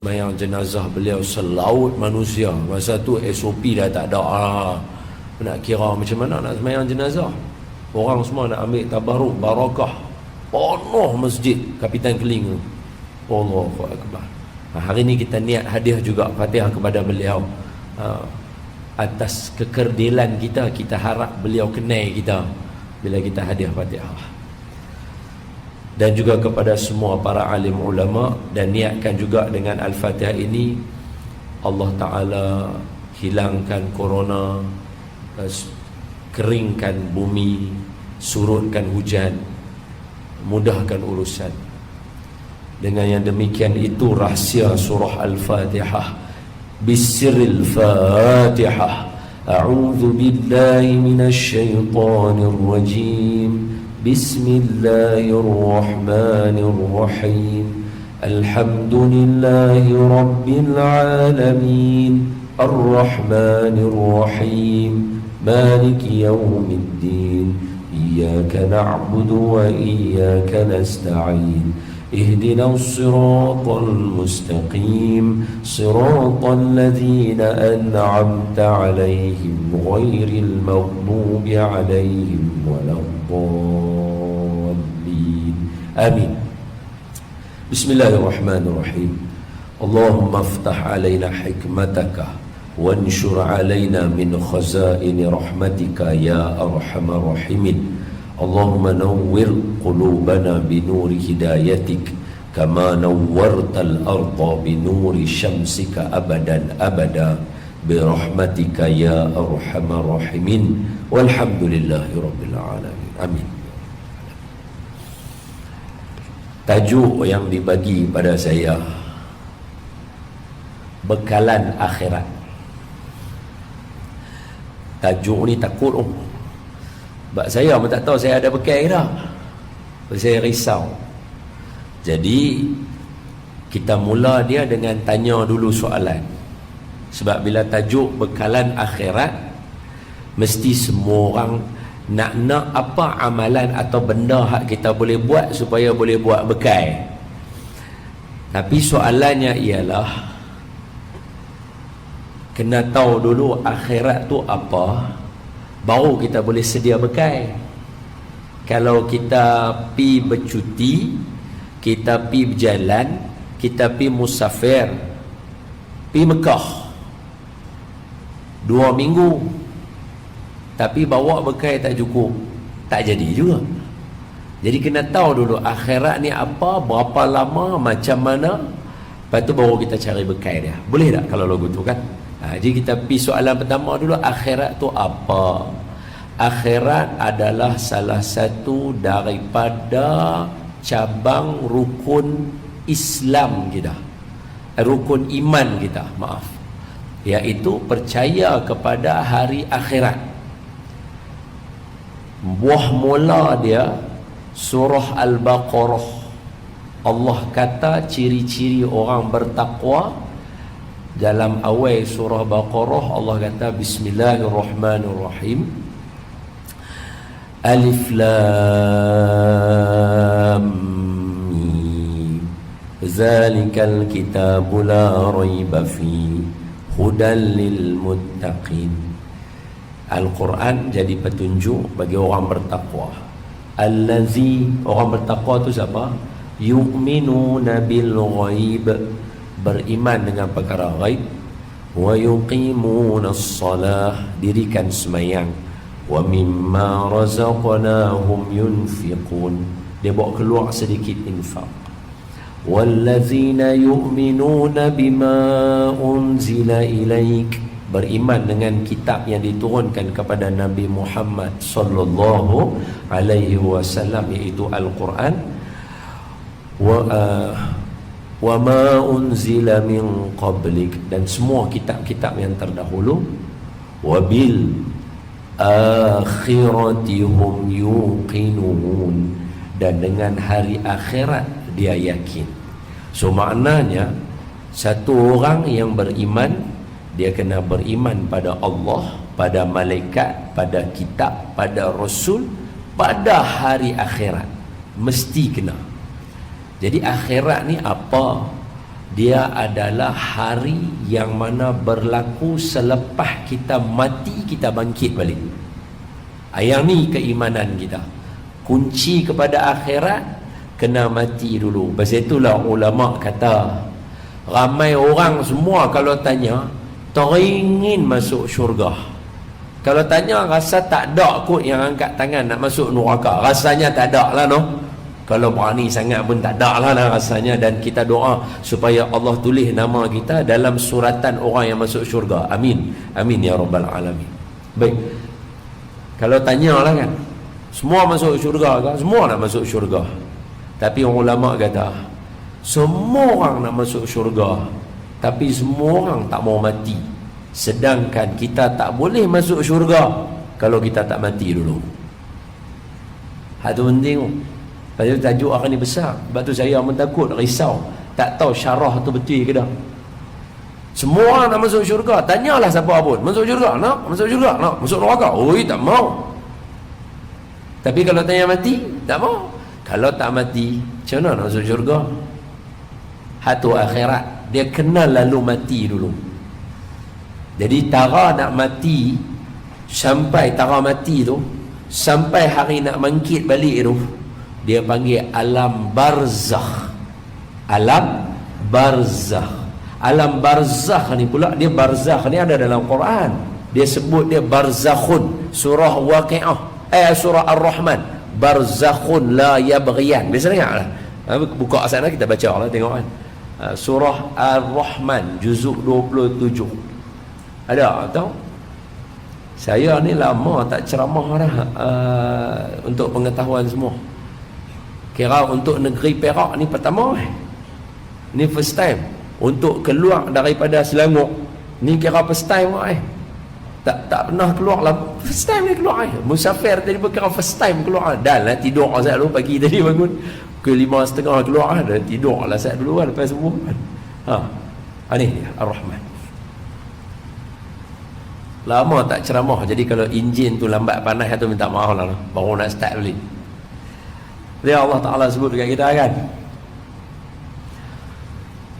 Mayang jenazah beliau selaut manusia. Masa tu SOP dah tak ada. Nak kira macam mana nak semayang jenazah. Orang semua nak ambil tabaruk, barakah. Penuh masjid Kapitan Keling tu. Allahu Akbar. Hari ni kita niat hadiah juga Fatihah kepada beliau. Atas kekerdilan kita, kita harap beliau kenal kita bila kita hadiah Fatihah. Dan juga kepada semua para alim ulama, dan niatkan juga dengan Al-Fatihah ini Allah Ta'ala hilangkan corona, keringkan bumi, surutkan hujan, mudahkan urusan. Dengan yang demikian itu rahsia surah Al-Fatihah. Bisiril Fatihah. A'udzu billahi minasy syaithanir rajim. Bismillahirrahmanirrahim. Alhamdulillahi rabbil alamin. Ar-Rahmanir Rahim. Maliki yaumiddin. Iyyaka na'budu wa iyyaka nasta'in. اهدنا الصراط المستقيم صراط الذين أنعمت عليهم غير المغضوب عليهم ولا الضالين آمين. بسم الله الرحمن الرحيم. اللهم افتح علينا حكمتك وانشر علينا من خزائن رحمتك يا أرحم الراحمين. اللهم نور قلوبنا بنور هدايتك كما نورت الأرض بنور شمسك أبدا أبدا برحمتك يا أرحم الراحمين والحمد لله رب العالمين. Amin. Tajuk yang dibagi pada saya, bekalan akhirat. Tajuk ni takut sebab saya pun tak tahu saya ada bekal ke tak. Saya risau. Jadi kita mula dia dengan tanya dulu soalan. Sebab bila tajuk bekalan akhirat, mesti semua orang nak apa amalan atau benda hak kita boleh buat supaya boleh buat bekal. Tapi soalannya ialah, kena tahu dulu akhirat tu apa, baru kita boleh sedia bekal. Kalau kita pi bercuti, kita pi berjalan, kita pi musafir, pi Mekah 2 minggu, tapi bawa bekal tak cukup, tak jadi juga. Jadi kena tahu dulu akhirat ni apa, berapa lama, macam mana, lepas tu baru kita cari bekal dia. Boleh tak kalau lagu tu kan? Jadi kita pergi soalan pertama dulu, akhirat tu apa? Akhirat adalah salah satu daripada cabang rukun Islam kita, rukun iman kita, maaf, iaitu percaya kepada hari akhirat. Buah mula dia surah Al-Baqarah. Allah kata ciri-ciri orang bertakwa. Dalam awal surah Baqarah Allah kata Bismillahirrahmanirrahim. Alif Lam Mim. Zalikal kitabu la raiba fi hudan lil muttaqin. Al-Quran jadi petunjuk bagi orang bertakwa. Allazi, orang bertakwa tu siapa? Yu'minuna bil ghaib, beriman dengan perkara ghaib. Wa yuqimunas salah, dirikan semayang. Wa mimma razaqnahum yunfiqun, dia bawa keluar sedikit infak. Wallazina yu'minuna bima unzila ilaik, beriman dengan kitab yang diturunkan kepada Nabi Muhammad sallallahu alaihi wasallam, iaitu Al-Quran. Wa ma unzila min qablik, dan semua kitab-kitab yang terdahulu. Wa bil akhirati hum yuqinun, dan dengan hari akhirat dia yakin. So maknanya satu orang yang beriman, dia kena beriman pada Allah, pada malaikat, pada kitab, pada rasul, pada hari akhirat. Mesti kena. Jadi akhirat ni apa? dia adalah hari yang mana berlaku selepas kita mati, kita bangkit balik. Yang ni keimanan kita. Kunci kepada akhirat, kena mati dulu. Pasal itulah ulama kata, ramai orang semua kalau tanya, teringin masuk syurga. Kalau tanya, rasa tak ada kot yang angkat tangan nak masuk neraka. Rasanya tak ada lah, no? Kalau berani sangat pun tak ada lah rasanya. Dan kita doa supaya Allah tulis nama kita dalam suratan orang yang masuk syurga. Amin. Amin ya Rabbal Alamin. Baik. Kalau tanya lah kan, semua masuk syurga kan? Semua nak masuk syurga. Tapi ulama kata, semua orang nak masuk syurga, tapi semua orang tak mau mati. Sedangkan kita tak boleh masuk syurga kalau kita tak mati dulu. Itu penting. Pasal tajuk akan ni besar. Sebab tu saya pun takut, risau, tak tahu syarah tu betul ke dah. Semua orang nak masuk syurga. Tanyalah siapa pun, masuk syurga nak? Masuk syurga nak? Masuk neraka? Oi, tak mau. Tapi kalau tanya mati, tak mau. Kalau tak mati, macam mana nak masuk syurga? Hatu akhirat, dia kena lalu mati dulu. Jadi tara nak mati, sampai tara mati tu, sampai hari nak bangkit balik tu, dia panggil alam barzakh. Alam barzakh. Alam barzakh ni pula, dia barzakh ni ada dalam Quran. Dia sebut dia barzakhun. Surah Waqi'ah, surah Ar-Rahman. Barzakhun la yabghiyan. Biasa dengar lah. Buka sana kita baca lah, tengok kan. Surah Ar-Rahman, juzuk 27. Ada tahu? Saya ni lama tak ceramah dah untuk pengetahuan semua. Kira untuk negeri Perak ni pertama, ni first time. Untuk keluar daripada Selangor ni kira first time tak pernah keluar lah, first time ni keluar musafir tadi pun kira first time keluar. Dah lah tidur saya dulu, pagi tadi bangun ke 5:30 keluar dah, tidur lah saya dulu lepas subuh ni Ar-Rahman. Lama tak ceramah, jadi kalau enjin tu lambat panas tu minta maaf lah, baru nak start balik. Dia Allah Ta'ala sebut dekat kita kan,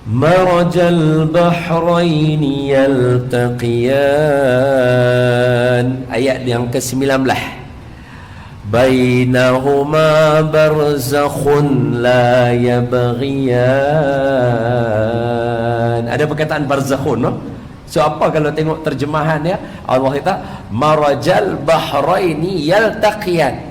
marajal bahraini yaltaqiyan, ayat yang ke-19, bainahuma barzakhun la yabghiyan. Ada perkataan barzakhun, no? So apa kalau tengok terjemahan dia, Allah kata marajal bahraini yaltaqiyan,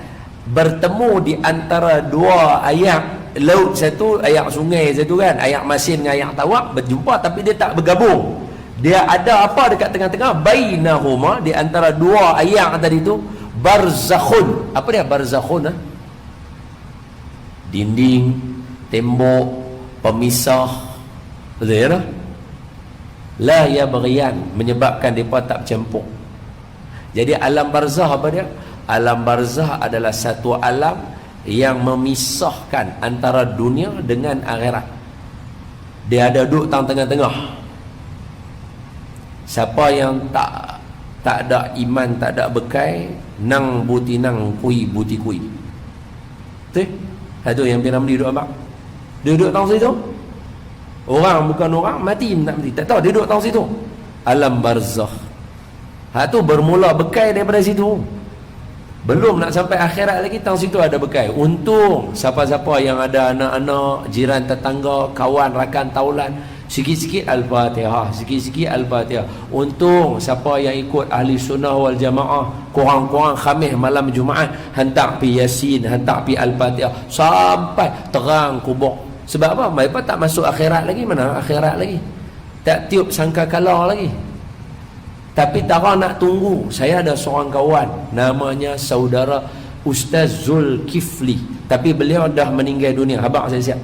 bertemu di antara dua ayak laut satu, ayak sungai satu kan, ayak masin dengan ayak tawak berjumpa tapi dia tak bergabung. Dia ada apa dekat tengah-tengah, bainahuma, di antara dua ayak tadi tu, barzakhun. Apa dia barzakhun? Dinding, tembok, pemisah, betul ya tak? La yabghiyan, menyebabkan mereka tak bercampur. Jadi alam barzah apa dia? Alam barzah adalah satu alam yang memisahkan antara dunia dengan akhirat. Dia ada duduk tengah-tengah. Siapa yang tak ada iman, tak ada bekai, nang buti nang kui buti kui. Betul? Itu yang Piramli duduk abang. Dia duduk tang situ. Orang bukan orang, mati tak mati. Tak tahu, dia duduk tang situ. Alam barzakh. Tu bermula bekai daripada situ. Belum nak sampai akhirat lagi, tang situ ada bekai. Untung siapa-siapa yang ada anak-anak, jiran tetangga, kawan, rakan taulan, sikit-sikit Al-Fatihah, sikit-sikit Al-Fatihah. Untung siapa yang ikut ahli sunnah wal jamaah, kurang-kurang Khamis malam Jumaat hantar pi Yasin, hantar pi Al-Fatihah sampai terang kubur. Sebab apa? Mereka tak masuk akhirat lagi. Mana akhirat lagi? Tak tiup sangkakala lagi. Tapi tak nak tunggu. Saya ada seorang kawan, namanya saudara Ustaz Zulkifli, tapi beliau dah meninggal dunia. Habaq saya siap.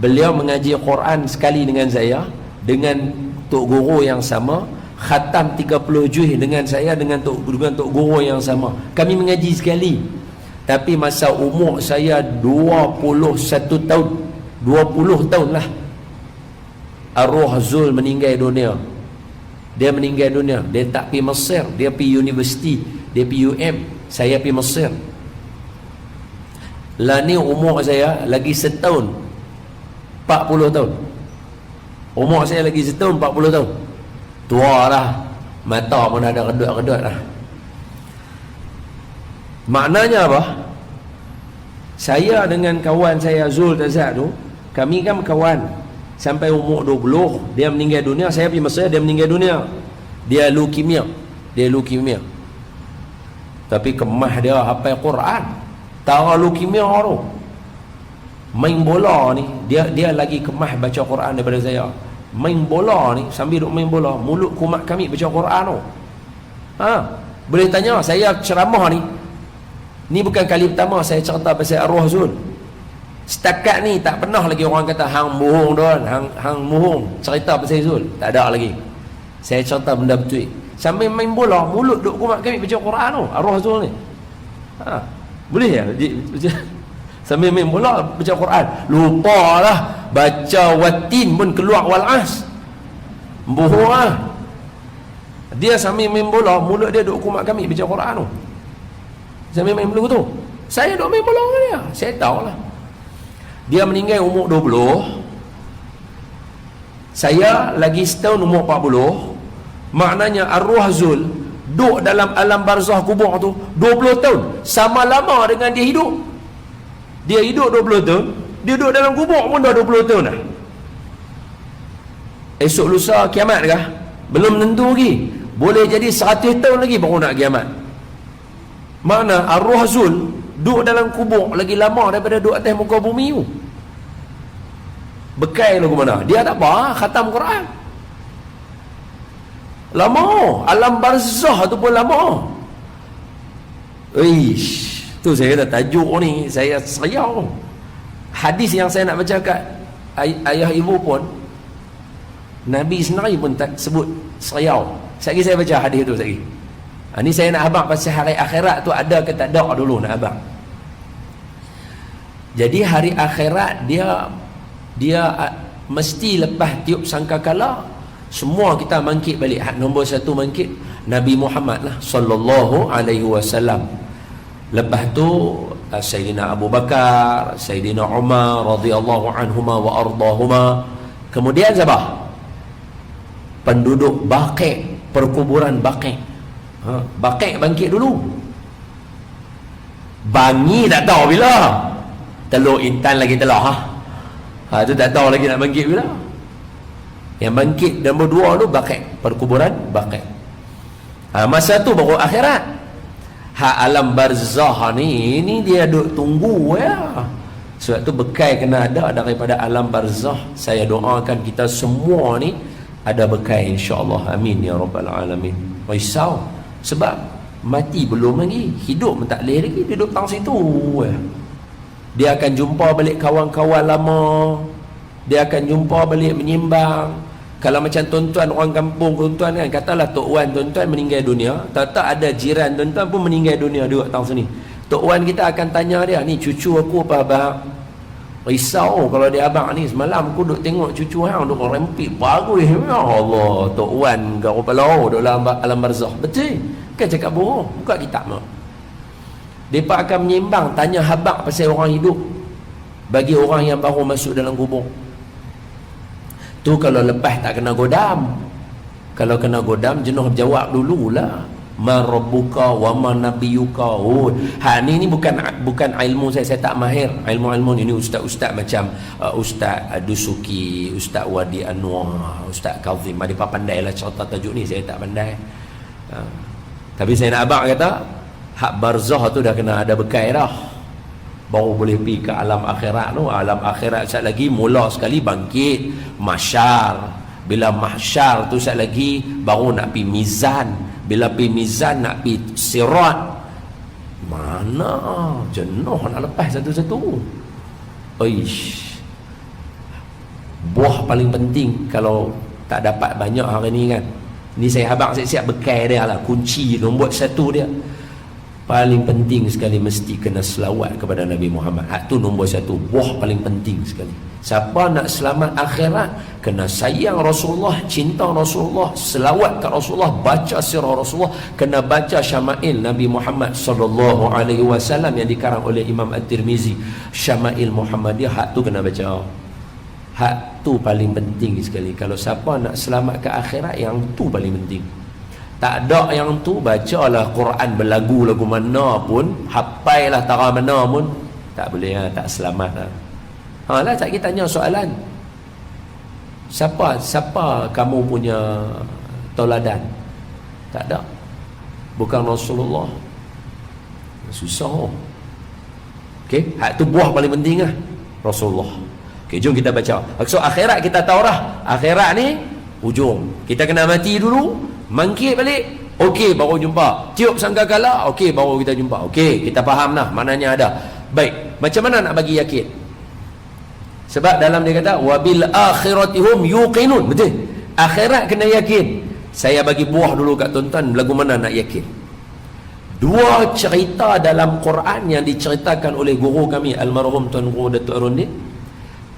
Beliau mengaji Quran sekali dengan saya, dengan tok guru yang sama, khatam 30 juz dengan saya, dengan tok guru yang sama. Kami mengaji sekali. Tapi masa umur saya 21 tahun, 20 tahun lah, arwah Zul meninggal dunia. Dia meninggal dunia. Dia tak pergi Mesir, dia pergi universiti, dia pergi UM, saya pergi Mesir. Lah ni umur saya lagi setahun, 40 tahun. Umur saya lagi setahun 40 tahun. Tua dah. Mata pun ada kedut-kedut dah. Maknanya apa? Saya dengan kawan saya Zul Tazak tu, kami kan kawan sampai umur 20. Dia meninggal dunia, saya pergi Mesir, dia meninggal dunia. Dia leukemia. Tapi kemah dia hafal Quran. Tara leukemia tu. Main bola ni, dia lagi kemah baca Quran daripada saya. Main bola ni, sambil duk main bola, mulut kumat kami baca Quran tu. Boleh tanya, saya ceramah ni bukan kali pertama saya cerita pasal arwah Zul. Setakat ni tak pernah lagi orang kata hang bohong tuan, hang bohong cerita pasal Zul. Tak ada lagi. Saya cerita benda betul. Sambil main bola, mulut duk kumat kami baca Quran tu, arwah Zul ni. Boleh ya? Sambil main bola baca Quran. Lupa lah, baca watin pun keluar walas. Bohong lah. Dia sambil main bola, mulut dia duk kumat kami baca Quran tu. Sambil main bola tu. Saya duk main bola dengan dia. Saya tahu lah. Dia meninggal umur 20. Saya lagi setahun umur 40. Maknanya arwah Zul duduk dalam alam barzah kubur tu 20 tahun. Sama lama dengan dia hidup. Dia hidup 20 tahun, dia duduk dalam kubur pun dah 20 tahun dah. Esok lusa kiamat kah? Belum tentu lagi. Boleh jadi 100 tahun lagi baru nak kiamat. Mana arwah Zul duduk dalam kubur lagi lama daripada duduk atas muka bumi tu. Bekai lagu mana? Dia tak apa, khatam Quran. Lama. Alam barzah tu pun lama. Ish, tu saya kata tajuk ni saya seriau. Hadis yang saya nak baca kat ayah ibu pun, Nabi sendiri pun tak sebut seriau. Sekali saya baca hadis tu sekali. Ni saya nak abang pasal hari akhirat tu ada ke tak ada dulu nak abang. Jadi hari akhirat dia mesti lepas tiup sangkakala semua kita bangkit balik. Nombor satu bangkit Nabi Muhammad lah sallallahu alaihi wasallam. Lepas tu Sayyidina Abu Bakar, Sayyidina Umar radhiyallahu anhuma wa ardahuma. Kemudian siapa? Penduduk Baqi', perkuburan Baqi'. Baqi' bangkit dulu. Bangi tak tahu bila. Telur Intan lagi telah tu tak tahu lagi nak bangkit bila. Yang bangkit nombor 2 tu Baqi', perkuburan Baqi'. Masa tu baru akhirat. Alam barzah ni dia duk tunggu ya. Sebab tu bekai kena ada daripada alam barzah. Saya doakan kita semua ni ada bekai insya-Allah. Amin ya rabbal alamin. Risau sebab mati belum lagi, hidup pun tak boleh lagi, dia duduk tang situ ya. Dia akan jumpa balik kawan-kawan lama. Dia akan jumpa balik menyimbang. Kalau macam tuan-tuan orang kampung tuan-tuan kan, katalah Tok Wan tuan-tuan meninggal dunia, tak ada jiran tuan-tuan pun meninggal dunia duduk tang sini. Tok Wan kita akan tanya dia, ni cucu aku apa abang? Risau kalau dia abang ni, semalam aku duk tengok cucu hang duk rempit bagus. Ya Allah, Tok Wan kau kepala duk dalam alam barzah. Betul? Kan cakap bohong, buka kitab mak. Depa akan menyimbang tanya habaq pasal orang hidup bagi orang yang baru masuk dalam kubur. Tu kalau lepas tak kena godam. Kalau kena godam jenuh jawab dululah. Ma rabbuka wa ma nabiyuka. Ni bukan ilmu saya tak mahir. Ilmu-ilmu ini ustaz-ustaz macam Ustaz Dusuki, Ustaz Wadi Anwar, Ustaz Kazim. Mereka pandailah cerita tajuk ni, saya tak pandai. Tapi saya nak abang kata hak barzah tu dah kena ada bekai dah. Baru boleh pergi ke alam akhirat tu. Alam akhirat sekali lagi mula sekali bangkit mahsyar. Bila mahsyar tu sekali lagi baru nak pergi mizan. Bila pergi mizan nak pergi sirat. Mana jenuh nak lepas satu-satu. Oish. Buah paling penting kalau tak dapat banyak hari ni kan. Ni saya abang siap-siap bekai dia lah, kunci nombor 1 dia. Paling penting sekali mesti kena selawat kepada Nabi Muhammad. Hak tu nombor 1, buah paling penting sekali. Siapa nak selamat akhirat, kena sayang Rasulullah, cinta Rasulullah, selawat ke Rasulullah, baca sirah Rasulullah, kena baca Syama'il Nabi Muhammad sallallahu alaihi wasallam yang dikarang oleh Imam At-Tirmizi. Syama'il Muhammadiyah, hak tu kena baca. Hak tu paling penting sekali. Kalau siapa nak selamat ke akhirat, yang tu paling penting. Tak ada yang tu, bacalah Quran berlagu-lagu mana pun, hafailah tara mana pun, tak boleh, tak selamat lah. Lah tak kita tanya soalan, siapa kamu punya tauladan? Tak ada. Bukan Rasulullah. Susah. Okey, hak tu buah paling penting lah, Rasulullah. Okey, jom kita baca. So akhirat kita tahu dah. Akhirat ni hujung. Kita kena mati dulu, mangkit balik. Okey, baru jumpa. Tiup sangkakala, okey, baru kita jumpa. Okey, kita faham dah maknanya ada. Baik, macam mana nak bagi yakin? Sebab dalam dia kata wabil akhiratihum yuqinun. Betul? Akhirat kena yakin. Saya bagi buah dulu kat tuan-tuan, lagu mana nak yakin. Dua cerita dalam Quran yang diceritakan oleh guru kami almarhum Tuan Guru Datuk Arundin,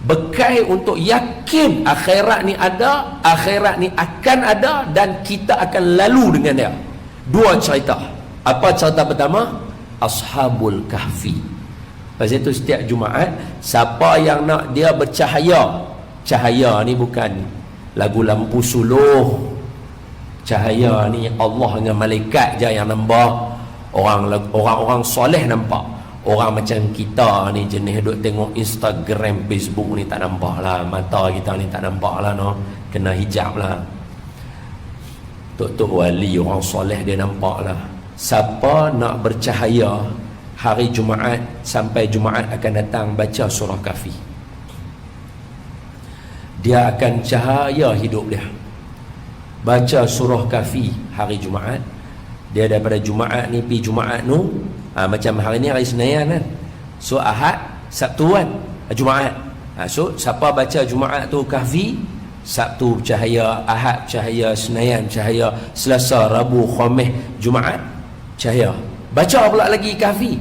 bekai untuk yakin akhirat ni ada, akhirat ni akan ada, dan kita akan lalu dengan dia. Dua cerita. Apa cerita pertama? Ashabul Kahfi. Pasal itu setiap Jumaat, siapa yang nak dia bercahaya, cahaya ni bukan lagu lampu suluh, cahaya ni Allah dengan malaikat je yang nampak. Orang soleh nampak. Orang macam kita ni jenis duk tengok Instagram, Facebook ni tak nampak lah. Mata kita ni tak nampak lah, no. Kena hijab lah. Tok-tok wali, orang soleh dia nampak lah. Siapa nak bercahaya hari Jumaat sampai Jumaat akan datang, baca surah Kahfi. Dia akan cahaya hidup dia. Baca surah Kahfi hari Jumaat. Dia daripada Jumaat ni pergi Jumaat tu, macam hari ni hari Senayan kan. So Ahad, Sabtu kan, Jumaat. So siapa baca Jumaat tu Kahfi, Sabtu cahaya, Ahad cahaya, Senayan cahaya, Selasa, Rabu, Khamis, Jumaat cahaya. Baca pula lagi Kahfi,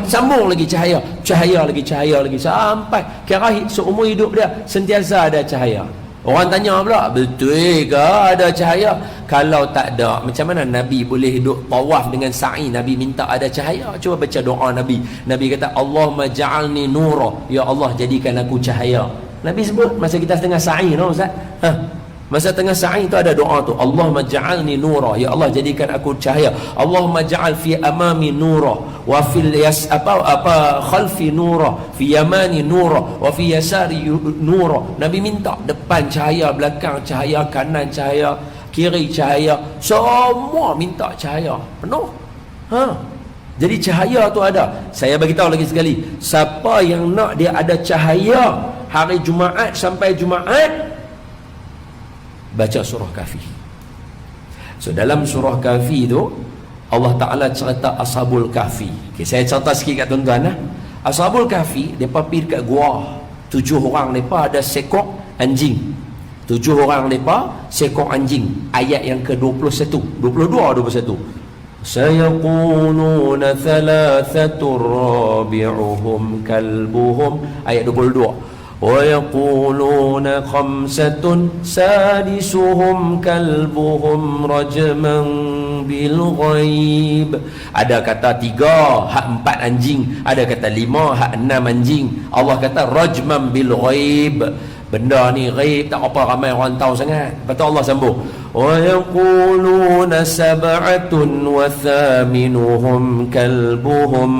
sambung lagi cahaya, cahaya lagi, sampai kira seumur hidup dia sentiasa ada cahaya. Orang tanya pula, betul ke ada cahaya? Kalau tak ada, macam mana Nabi boleh duduk tawaf dengan sa'i? Nabi minta ada cahaya. Cuba baca doa Nabi. Nabi kata, Allahumma ja'alni nura. Ya Allah, jadikan aku cahaya. Nabi sebut masa kita tengah sa'i, no Ustaz? Masa tengah sa'i tu ada doa tu, Allahumma ja'alni nura. Ya Allah, jadikan aku cahaya. Allahumma ja'al fi amami nura wa fil khalfi nura, fi yamani nura wa fi yasari nura. Nabi minta depan cahaya, belakang cahaya, kanan cahaya, kiri cahaya, semua minta cahaya penuh. Jadi cahaya tu ada. Saya bagi tahu lagi sekali, siapa yang nak dia ada cahaya hari Jumaat sampai Jumaat, baca surah Kahfi. So dalam surah Kahfi tu Allah Ta'ala cerita Ashabul Kahfi. Okay, saya cerita sikit kat tuan-tuan. Ashabul Kahfi, mereka pergi dekat gua. 7 orang mereka ada sekok anjing. 7 orang mereka sekok anjing. Ayat yang ke-21, 22, 21. Sayaquluna thalathatur rabi'uhum kalbuhum. Ayat 22. وَيَقُولُونَ خَمْسَةٌ سَادِسُهُمْ كَلْبُهُمْ رَجْمًا بِالْغَيْبِ. Ada kata 3, hak 4 anjing. Ada kata 5, hak 6 anjing. Allah kata rajman bil ghaib. Benda ni ghaib, tak apa ramai orang tahu sangat. Lepas tu Allah sambung, وَيَقُولُونَ سَبْعَةٌ وَثَامِنُهُمْ كَلْبُهُمْ.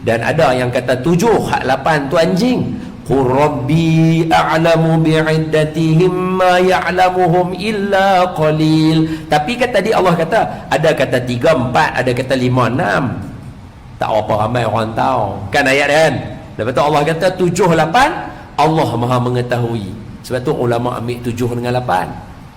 Dan ada yang kata 7, hak 8 tu anjing. Qur rabbi a'lamu bi'iddatihim ma ya'lamuhum illa qalil. Tapi kata dia, Allah kata ada kata 3, 4, ada kata 5, 6. Tak apa ramai orang tahu. Kan ayat kan? Lepas tu Allah kata 7, 8 Allah Maha mengetahui. Sebab tu ulama ambil 7 dengan 8.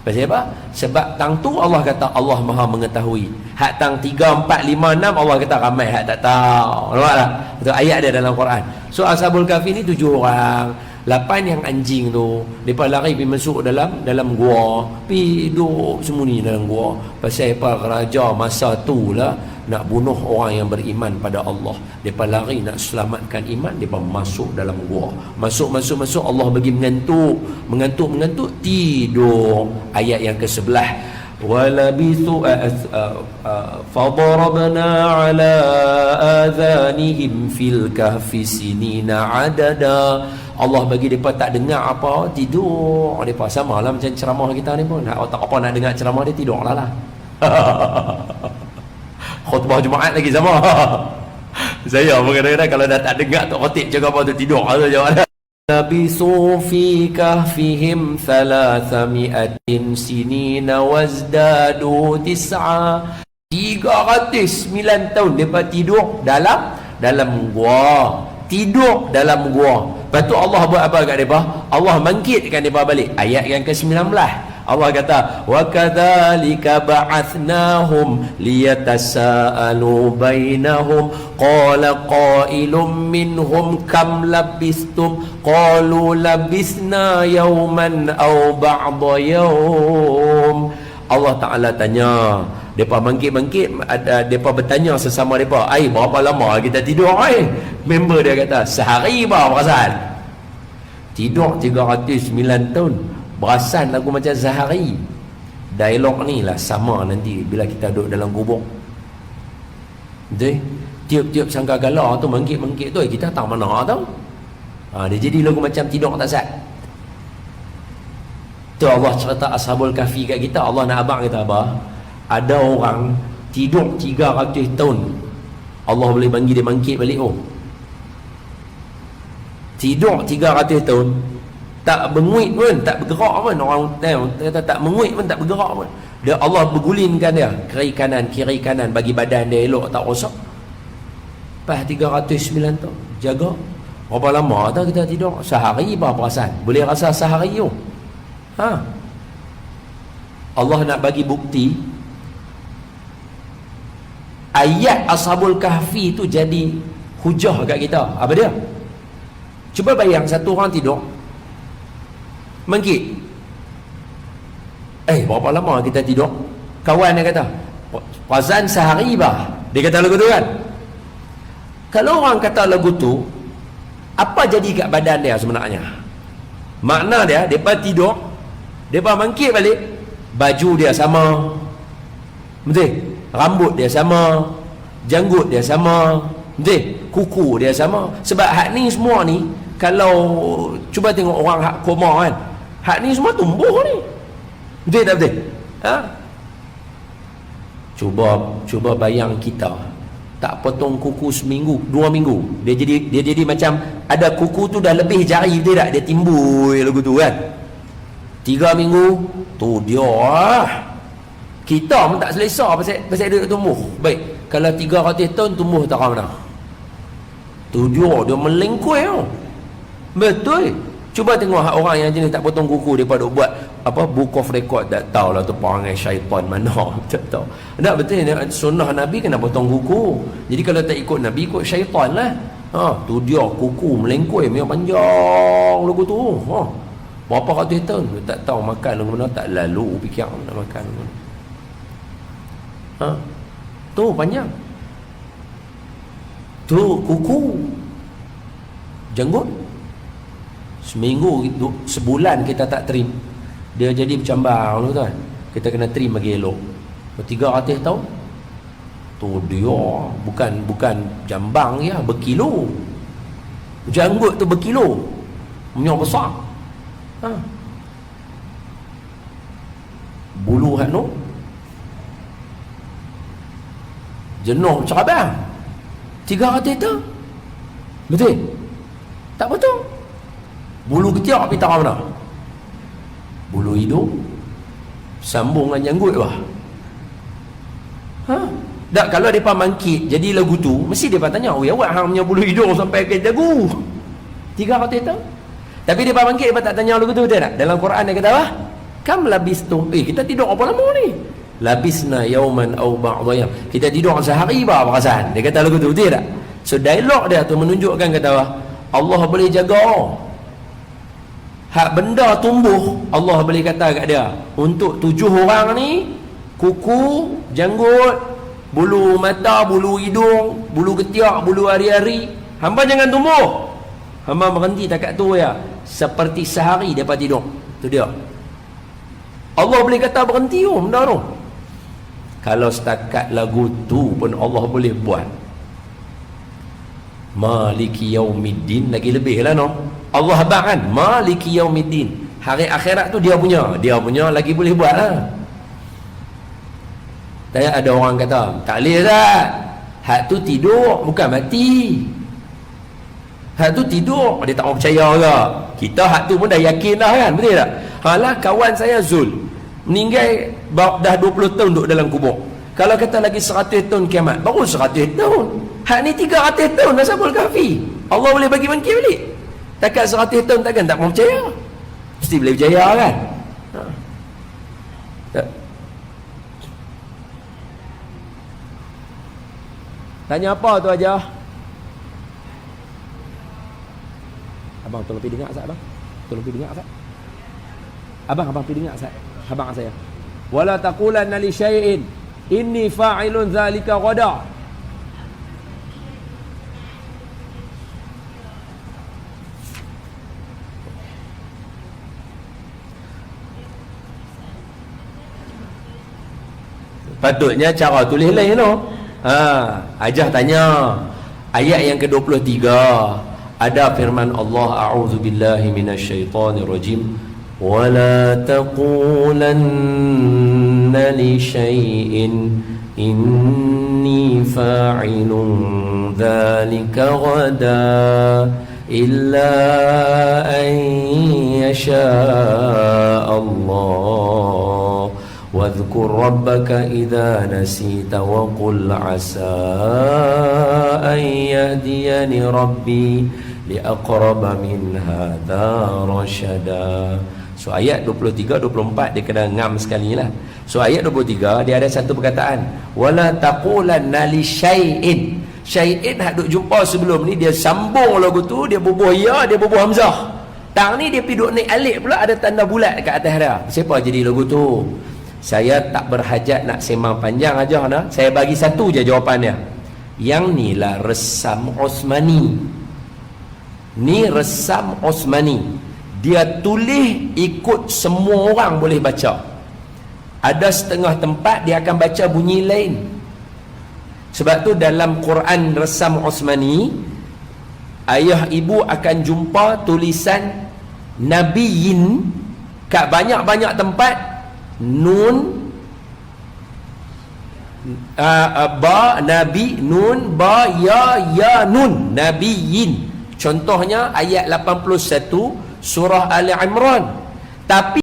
Pasal apa? Sebab tang tu Allah kata Allah Maha mengetahui. Hak tang 3, 4, 5, 6 Allah kata ramai hak tak tahu. Nampak tak? Itu ayat dia dalam Quran. So Ashabul Kahfi ni 7 orang. 8 yang anjing tu, mereka lari pergi masuk dalam gua, pergi duduk sembunyi dalam gua. Pasal apa? Raja masa tu lah nak bunuh orang yang beriman pada Allah. Mereka lari nak selamatkan iman, mereka masuk dalam gua. Masuk, Allah bagi mengantuk, tidur. Ayat yang ke-11. وَلَبِثُوا فَضَرَبْنَا عَلَىٰ آذَانِهِمْ فِي الْكَهْفِ سِنِينَ عَدَدًا. Allah bagi mereka tak dengar apa, tidur mereka. Sama lah macam ceramah kita ni pun, tak apa nak dengar ceramah dia, tidur lah. Khutbah Jumaat lagi sama. Saya pun kadang-kadang kalau dah tak dengar tu khotib cakap apa tu, tidur tu jawab. Labisu fi kahfihim 300 sinina wazdadu tis'a. 309 tahun mereka tidur dalam gua. Tidur dalam gua. Lepas tu Allah buat apa kat mereka? Allah bangkitkan mereka balik. Ayat yang ke-19 Allah kata, wa kadzalika ba'athnahum liyatasaalu bainahum qala qailum minhum kam labistum qalu labisna yawman aw ba'da yawm. Allah Ta'ala tanya, depa bangkit-bangkit, depa bertanya sesama depa, ai berapa lama kita tidur ai? Member dia kata, sehari bah perasan. Tidur 309 tahun, perasan aku macam sehari. Dialog ni lah sama nanti bila kita duduk dalam kubur. Betul? Tiap-tiap sangkakala tu bangkit-bangkit tu kita tak mana tahu. Dia jadi lagu macam tidur tak sat. Tu Allah cerita Ashabul Kahfi kat kita. Allah nak abang kita apa? Ada orang tidur 300 tahun, Allah boleh bagi dia bangkit balik. Tidur 300 tahun, tak menguit pun, tak bergerak pun. Orang kata tak menguit pun, tak bergerak pun. Dia Allah bergulingkan dia kiri kanan, bagi badan dia elok, tak rosak. Lepas 309 tahun jaga. Berapa lama tak kita tidur? Sehari apa perasan? Boleh rasa sehari tu. Allah nak bagi bukti. Ayat Ashabul Kahfi tu jadi hujah kat kita. Apa dia? Cuba bayang satu orang tidur, bangkit. Berapa lama kita tidur? Kawan dia kata, perasan sehari bah. Dia kata lagu tu kan. Kalau orang kata lagu tu, apa jadi kat badan dia sebenarnya? Makna dia, depa tidur, depa bangkit balik, baju dia sama, betul? Rambut dia sama, janggut dia sama, betul? Kuku dia sama. Sebab hak ni semua ni, kalau cuba tengok orang hak koma kan, hak ni semua tumbuh ni, betul tak betul? Cuba bayang kita tak potong kuku seminggu, 2 minggu, dia jadi macam ada kuku tu dah lebih jari, betul tak? Dia timbul lagu tu kan. 3 minggu tu dia kita pun tak selesa pasal dia tumbuh. Baik, kalau 300 tahun tumbuh tak mana? Tu dia melengkui tau. Betul. Cuba tengok orang yang jenis tak potong kuku, dia pada buat apa, book of record, tak tahulah tu perangai syaitan mana. Tak tahu. Tak betul, sunnah Nabi kena potong kuku. Jadi kalau tak ikut Nabi, ikut syaitan lah. Tu dia kuku melengkui, memang panjang lagu tu. Berapa ratus tahun dia tak tahu makan lagu mana, tak lalu fikir nak makan lagu mana. Tu panjang. Tu kuku, janggut. Seminggu, sebulan kita tak trim, dia jadi bercambang tu kan. Kita kena trim bagi elok. 300 tahun tu dia bukan jambang ya, berkilo. Janggut tu berkilo, punya besar. Bulu hak tu jenuh cabang 300 tu. Betul? Tak betul. Bulu ketiak pergi taruh mana? Bulu hidung sambung dengan janggut bah. Tak, kalau mereka bangkit jadi lagu tu, mesti mereka tanya, awak hang punya bulu hidung sampai ke dagu 300 tahun. Tapi mereka bangkit, mereka tak tanya lagu tu, betul tak? Dalam Quran dia kata apa? Kam labistum, kita tidur apa lama ni? Labisna yauman aw ba'dha yawm. Kita tidur sehari bah perasan. Dia kata lagu tu, betul tak? So dialog dia tu menunjukkan kata apa? Allah boleh jaga. Hak benda tumbuh, Allah boleh kata kat dia, untuk 7 orang ni, kuku, janggut, bulu mata, bulu hidung, bulu ketiak, bulu hari-hari, hamba jangan tumbuh. Hamba berhenti takat tu ya. Seperti sehari dapat tidur. Tu dia. Allah boleh kata berhenti benda tu. Kalau setakat lagu tu pun Allah boleh buat. Maliki yaumiddin lagi lebih lah no. Allah abang kan Maliki yaumiddin, hari akhirat tu dia punya lagi boleh buat lah. Tanya ada orang kata tak boleh tak, hak tu tidur bukan mati, hak tu tidur, dia tak mau percaya ke. Kita hak tu pun dah yakin dah kan, betul tak? Halah kawan saya Zul meninggal dah 20 tahun duduk dalam kubur. Kalau kata lagi 100 tahun kiamat, baru 100 tahun. Hak ni 300 tahun dah sabul kafi. Allah boleh bagi bangkit balik. Takat 100 tahun takkan tak mau percaya? Mesti boleh percaya kan? Tak. Tanya apa tu aja? Abang tolong pergi dengar Ustaz abang. Tolong pergi dengar Ustaz. Abang pergi dengar Ustaz. Abang saya. Wala taqulanna li syai'in inni fa'ilun zalika ghada. Patutnya cara tulis lain tu. Ajah tanya ayat yang ke-23 ada firman Allah, a'udzubillahi minasyaitonirrajim, wala taqulanna li syai'in inni fa'ilun dzalika ghada illa an yasha Allah wadhkur rabbaka idza nasita wa qul asa an yahdiyani rabbi li aqraba min hadha rasyada. So ayat 23 24 dia kena ngam sekali lah. So ayat 23 dia ada satu perkataan, wala taqulanna li syai'in. Syai'in hak duk jumpa sebelum ni dia sambung lagu tu, dia bubuh ya, dia bubuh hamzah. Tang ni dia pi duk naik alif pula, ada tanda bulat dekat atas dia. Siapa jadi lagu tu? Saya tak berhajat nak sembang panjang aja nah. Saya bagi satu je jawapannya. Yang ni lah resam Osmani. Ni resam Osmani. Dia tulis ikut semua orang boleh baca. Ada setengah tempat dia akan baca bunyi lain. Sebab tu dalam Quran resam Osmani, ayah ibu akan jumpa tulisan Nabiyin kat banyak-banyak tempat. Nun ba nabi, nun ba ya nun, nabiyin. Contohnya ayat 81 surah Ali Imran. Tapi